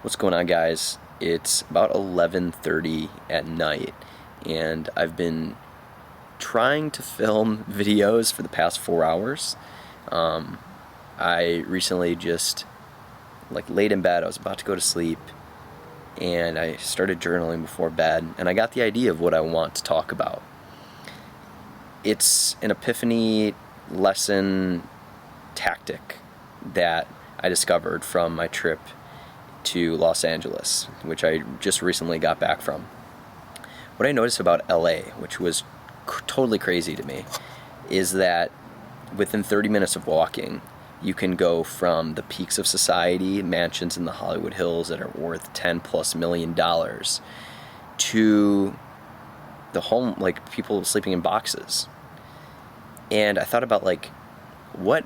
What's going on, guys? It's about 11:30 at night, and I've been trying to film videos for the past 4 hours. I recently just laid in bed. I was about to go to sleep, and I started journaling before bed, and I got the idea of what I want to talk about. It's an epiphany lesson tactic that I discovered from my trip to Los Angeles, which I just recently got back from. What I noticed about LA, which was totally crazy to me, is that within 30 minutes of walking, you can go from the peaks of society, mansions in the Hollywood Hills that are worth $10+ million, to the home, people sleeping in boxes. And I thought about what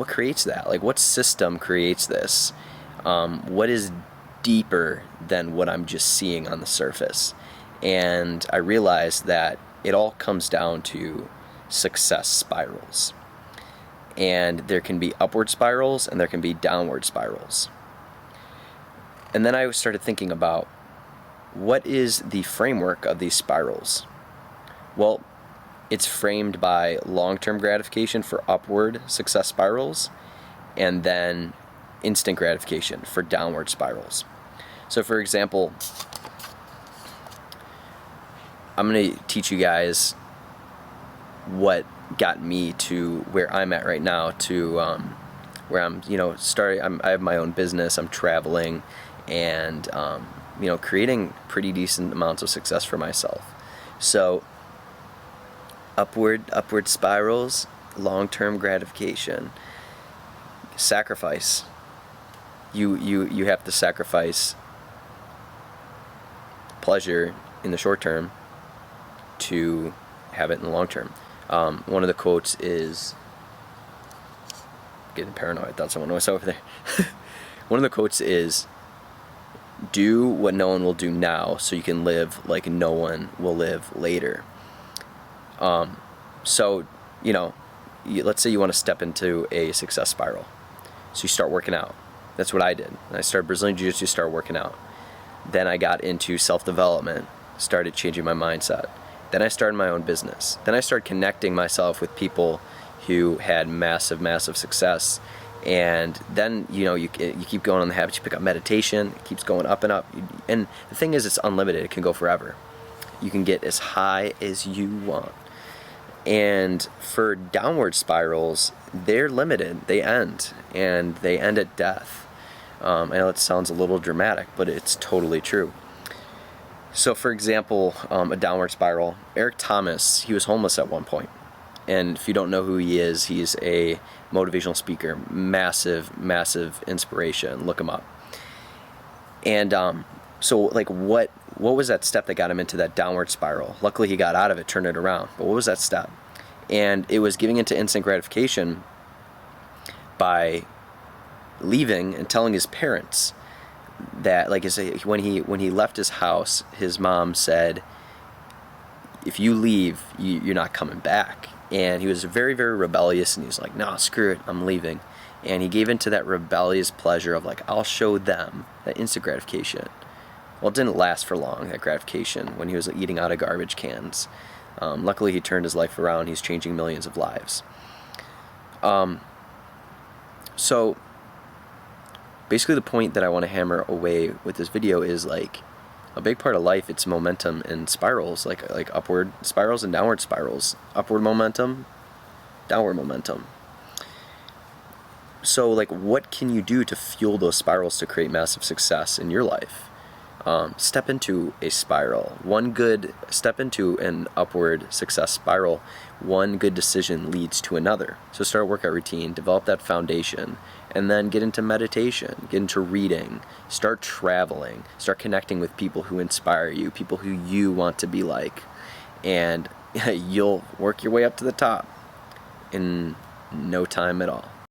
creates that? What system creates this? What is deeper than what I'm just seeing on the surface? And I realized that it all comes down to success spirals. And there can be upward spirals and there can be downward spirals. And then I started thinking about, what is the framework of these spirals? Well, it's framed by long-term gratification for upward success spirals, and then instant gratification for downward spirals. So for example, I'm going to teach you guys what got me to where I'm at right now, to where I'm, I have my own business, I'm traveling, and creating pretty decent amounts of success for myself. So upward spirals, long-term gratification, sacrifice. You have to sacrifice pleasure in the short term to have it in the long term. One of the quotes is, getting paranoid, I thought someone was over there. One of the quotes is, do what no one will do now so you can live like no one will live later. So, let's say you want to step into a success spiral. So you start working out. That's what I did. I started Brazilian Jiu-Jitsu, started working out. Then I got into self-development, started changing my mindset. Then I started my own business. Then I started connecting myself with people who had massive success. And then, you keep going on the habits. You pick up meditation. It keeps going up and up. And the thing is, it's unlimited. It can go forever. You can get as high as you want. And for downward spirals, they're limited. They end. And they end at death. I know it sounds a little dramatic, but it's totally true. So for example, a downward spiral, Eric Thomas, he was homeless at one point. And if you don't know who he is, he's a motivational speaker, massive inspiration. Look him up. And so what was that step that got him into that downward spiral? Luckily he got out of it, turned it around. But what was that step? And it was giving into instant gratification by leaving and telling his parents that, when he left his house, his mom said, if you leave, you're not coming back. And he was very rebellious, and he was like, nah, screw it, I'm leaving. And he gave into that rebellious pleasure of I'll show them that instant gratification. Well, it didn't last for long, that gratification, when he was eating out of garbage cans. Luckily he turned his life around. He's changing millions of lives. So basically the point that I want to hammer away with this video is a big part of life, it's momentum and spirals, like upward spirals and downward spirals. Upward momentum, downward momentum. So what can you do to fuel those spirals to create massive success in your life? Step into a spiral. Step into an upward success spiral. One good decision leads to another. So start a workout routine, develop that foundation, and then get into meditation, get into reading, start traveling, start connecting with people who inspire you, people who you want to be like, and you'll work your way up to the top in no time at all.